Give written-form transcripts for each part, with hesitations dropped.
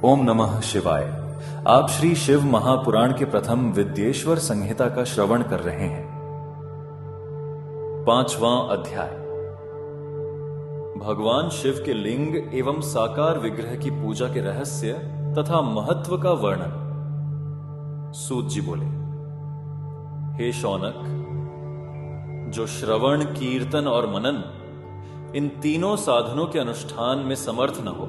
ओम नमः शिवाय। आप श्री शिव महापुराण के प्रथम विद्येश्वर संहिता का श्रवण कर रहे हैं। 5वां अध्याय। भगवान शिव के लिंग एवं साकार विग्रह की पूजा के रहस्य तथा महत्व का वर्णन। सूत जी बोले, हे शौनक, जो श्रवण, कीर्तन और मनन इन तीनों साधनों के अनुष्ठान में समर्थ न हो,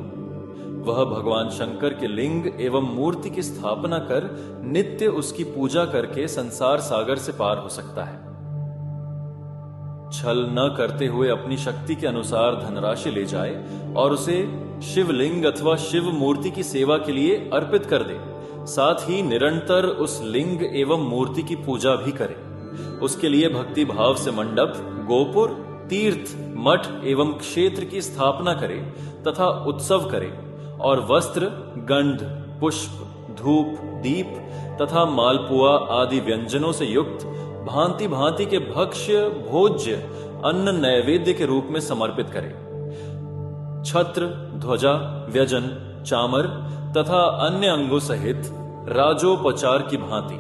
वह भगवान शंकर के लिंग एवं मूर्ति की स्थापना कर नित्य उसकी पूजा करके संसार सागर से पार हो सकता है। छल न करते हुए अपनी शक्ति के अनुसार धनराशि ले जाए और उसे शिवलिंग अथवा शिव मूर्ति की सेवा के लिए अर्पित कर दे। साथ ही निरंतर उस लिंग एवं मूर्ति की पूजा भी करे। उसके लिए भक्ति भाव से मंडप, गोपुर, तीर्थ, मठ एवं क्षेत्र की स्थापना करे तथा उत्सव करे और वस्त्र, गंध, पुष्प, धूप, दीप तथा मालपुआ आदि व्यंजनों से युक्त भांति भांति के भक्ष्य, भोज्य, अन्न नैवेद्य के रूप में समर्पित करे। छत्र, ध्वजा, व्यजन, चामर तथा अन्य अंगों सहित राजोपचार की भांति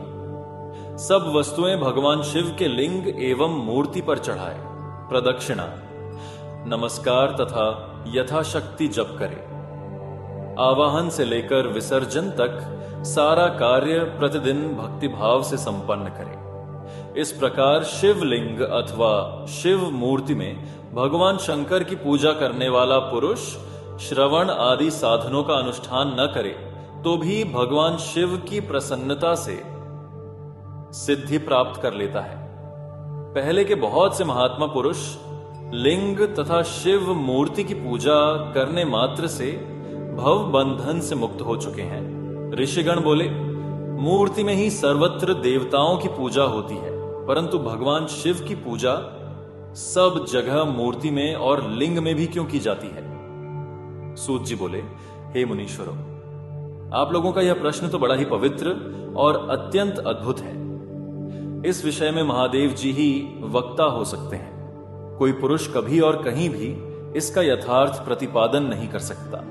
सब वस्तुएं भगवान शिव के लिंग एवं मूर्ति पर चढ़ाए। प्रदक्षिणा, नमस्कार तथा यथाशक्ति जप करे। आवाहन से लेकर विसर्जन तक सारा कार्य प्रतिदिन भक्तिभाव से संपन्न करे। इस प्रकार शिवलिंग अथवा शिव मूर्ति में भगवान शंकर की पूजा करने वाला पुरुष श्रवण आदि साधनों का अनुष्ठान न करे तो भी भगवान शिव की प्रसन्नता से सिद्धि प्राप्त कर लेता है। पहले के बहुत से महात्मा पुरुष लिंग तथा शिव मूर्ति की पूजा करने मात्र से भव बंधन से मुक्त हो चुके हैं। ऋषिगण बोले, मूर्ति में ही सर्वत्र देवताओं की पूजा होती है, परंतु भगवान शिव की पूजा सब जगह मूर्ति में और लिंग में भी क्यों की जाती है? सूत जी बोले, हे मुनीश्वरों, आप लोगों का यह प्रश्न तो बड़ा ही पवित्र और अत्यंत अद्भुत है। इस विषय में महादेव जी ही वक्ता हो सकते हैं। कोई पुरुष कभी और कहीं भी इसका यथार्थ प्रतिपादन नहीं कर सकता।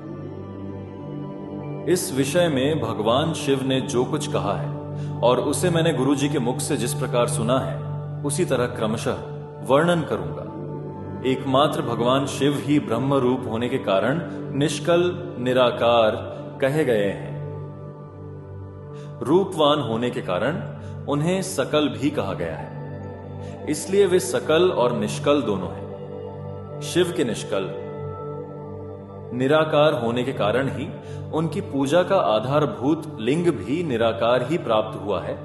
इस विषय में भगवान शिव ने जो कुछ कहा है और उसे मैंने गुरु जी के मुख से जिस प्रकार सुना है, उसी तरह क्रमशः वर्णन करूंगा। एकमात्र भगवान शिव ही ब्रह्म रूप होने के कारण निष्कल, निराकार कहे गए हैं। रूपवान होने के कारण उन्हें सकल भी कहा गया है। इसलिए वे सकल और निष्कल दोनों हैं। शिव के निष्कल, निराकार होने के कारण ही उनकी पूजा का आधारभूत लिंग भी निराकार ही प्राप्त हुआ है,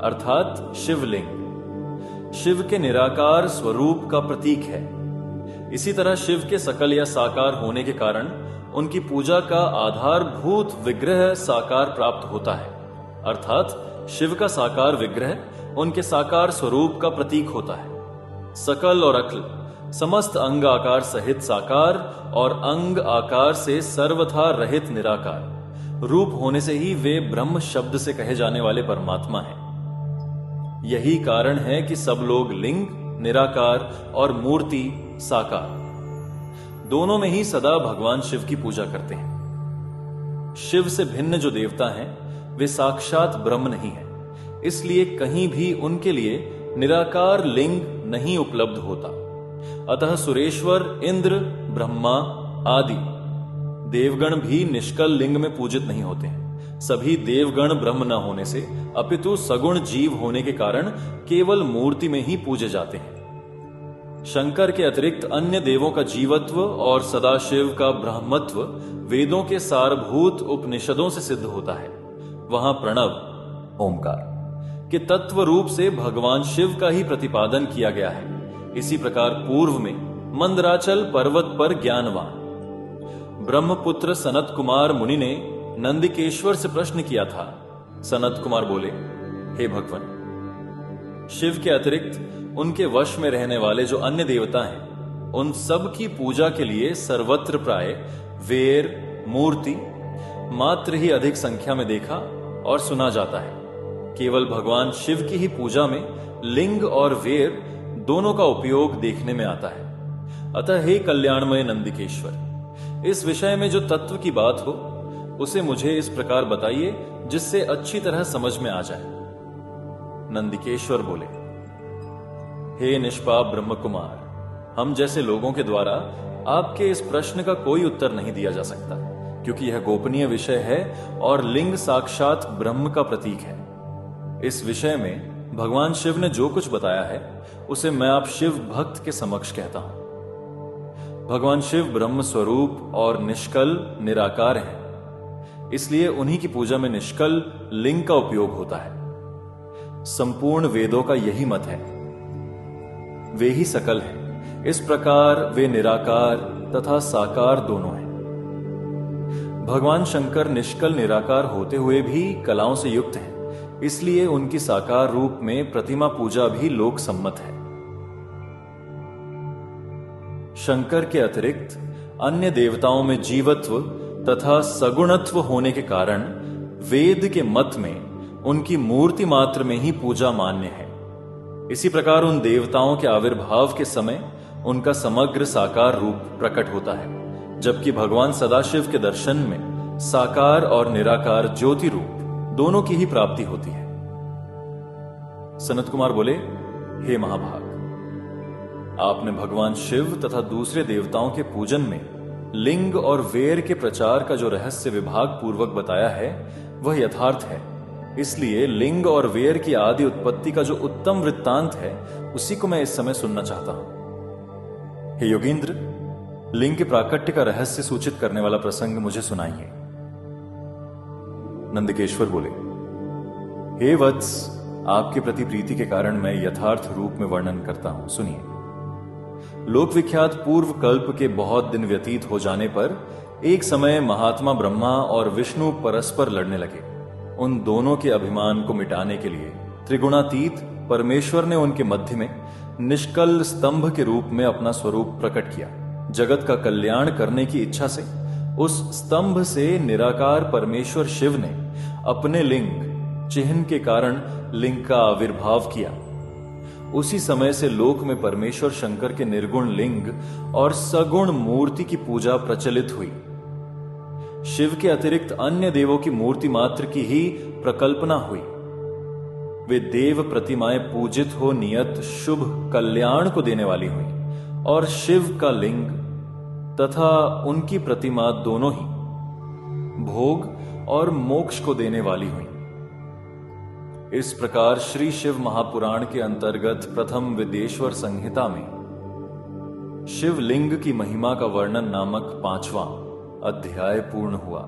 अर्थात शिवलिंग शिव के निराकार स्वरूप का प्रतीक है। इसी तरह शिव के सकल या साकार होने के कारण उनकी पूजा का आधारभूत विग्रह साकार प्राप्त होता है, अर्थात शिव का साकार विग्रह उनके साकार स्वरूप का प्रतीक होता है। सकल और अखिल, समस्त अंग आकार सहित साकार और अंग आकार से सर्वथा रहित निराकार रूप होने से ही वे ब्रह्म शब्द से कहे जाने वाले परमात्मा हैं। यही कारण है कि सब लोग लिंग निराकार और मूर्ति साकार दोनों में ही सदा भगवान शिव की पूजा करते हैं। शिव से भिन्न जो देवता हैं वे साक्षात ब्रह्म नहीं है, इसलिए कहीं भी उनके लिए निराकार लिंग नहीं उपलब्ध होता। अतः सुरेश्वर, इंद्र, ब्रह्मा आदि देवगण भी निष्कल लिंग में पूजित नहीं होते हैं। सभी देवगण ब्रह्म न होने से अपितु सगुण जीव होने के कारण केवल मूर्ति में ही पूजे जाते हैं। शंकर के अतिरिक्त अन्य देवों का जीवत्व और सदाशिव का ब्रह्मत्व वेदों के सारभूत उपनिषदों से सिद्ध होता है। वहां प्रणव, ओमकार के तत्व रूप से भगवान शिव का ही प्रतिपादन किया गया है। इसी प्रकार पूर्व में मंदराचल पर्वत पर ज्ञानवान ब्रह्मपुत्र सनत कुमार मुनि ने नंदिकेश्वर से प्रश्न किया था। सनत कुमार बोले, हे भगवान, शिव के अतिरिक्त उनके वश में रहने वाले जो अन्य देवता हैं, उन सब की पूजा के लिए सर्वत्र प्राय वेर, मूर्ति मात्र ही अधिक संख्या में देखा और सुना जाता है। केवल भगवान शिव की ही पूजा में लिंग और वेर दोनों का उपयोग देखने में आता है। अतः हे कल्याणमय नंदिकेश्वर, इस विषय में जो तत्व की बात हो उसे मुझे इस प्रकार बताइए जिससे अच्छी तरह समझ में आ जाए। नंदिकेश्वर बोले, हे निष्पाप ब्रह्म कुमार, हम जैसे लोगों के द्वारा आपके इस प्रश्न का कोई उत्तर नहीं दिया जा सकता, क्योंकि यह गोपनीय विषय है और लिंग साक्षात ब्रह्म का प्रतीक है। इस विषय में भगवान शिव ने जो कुछ बताया है उसे मैं आप शिव भक्त के समक्ष कहता हूं। भगवान शिव ब्रह्म स्वरूप और निष्कल निराकार हैं, इसलिए उन्हीं की पूजा में निष्कल लिंग का उपयोग होता है। संपूर्ण वेदों का यही मत है, वे ही सकल हैं। इस प्रकार वे निराकार तथा साकार दोनों हैं। भगवान शंकर निष्कल निराकार होते हुए भी कलाओं से युक्त हैं, इसलिए उनकी साकार रूप में प्रतिमा पूजा भी लोक सम्मत है। शंकर के अतिरिक्त अन्य देवताओं में जीवत्व तथा सगुणत्व होने के कारण वेद के मत में उनकी मूर्ति मात्र में ही पूजा मान्य है। इसी प्रकार उन देवताओं के आविर्भाव के समय उनका समग्र साकार रूप प्रकट होता है, जबकि भगवान सदाशिव के दर्शन में साकार और निराकार ज्योति रूप दोनों की ही प्राप्ति होती है। सनत कुमार बोले, हे महाभाग, आपने भगवान शिव तथा दूसरे देवताओं के पूजन में लिंग और वेर के प्रचार का जो रहस्य विभाग पूर्वक बताया है वह यथार्थ है। इसलिए लिंग और वेर की आदि उत्पत्ति का जो उत्तम वृत्तांत है उसी को मैं इस समय सुनना चाहता हूं। हे योगींद्र, लिंग के प्राकट्य का रहस्य सूचित करने वाला प्रसंग मुझे सुनाइए। नंदिकेश्वर बोले, हे वत्स, आपके प्रति प्रीति के कारण मैं यथार्थ रूप में वर्णन करता हूं, सुनिए। लोक विख्यात पूर्व कल्प के बहुत दिन व्यतीत हो जाने पर एक समय महात्मा ब्रह्मा और विष्णु परस्पर लड़ने लगे। उन दोनों के अभिमान को मिटाने के लिए त्रिगुणातीत परमेश्वर ने उनके मध्य में निष्कल स्तंभ के रूप में अपना स्वरूप प्रकट किया। जगत का कल्याण करने की इच्छा से उस स्तंभ से निराकार परमेश्वर शिव ने अपने लिंग चिन्ह के कारण लिंग का आविर्भाव किया। उसी समय से लोक में परमेश्वर शंकर के निर्गुण लिंग और सगुण मूर्ति की पूजा प्रचलित हुई। शिव के अतिरिक्त अन्य देवों की मूर्ति मात्र की ही प्रकल्पना हुई। वे देव प्रतिमाएं पूजित हो नियत शुभ कल्याण को देने वाली हुई और शिव का लिंग तथा उनकी प्रतिमा दोनों ही भोग और मोक्ष को देने वाली हुई। इस प्रकार श्री शिव महापुराण के अंतर्गत प्रथम विदेश्वर संहिता में शिवलिंग की महिमा का वर्णन नामक 5वां अध्याय पूर्ण हुआ।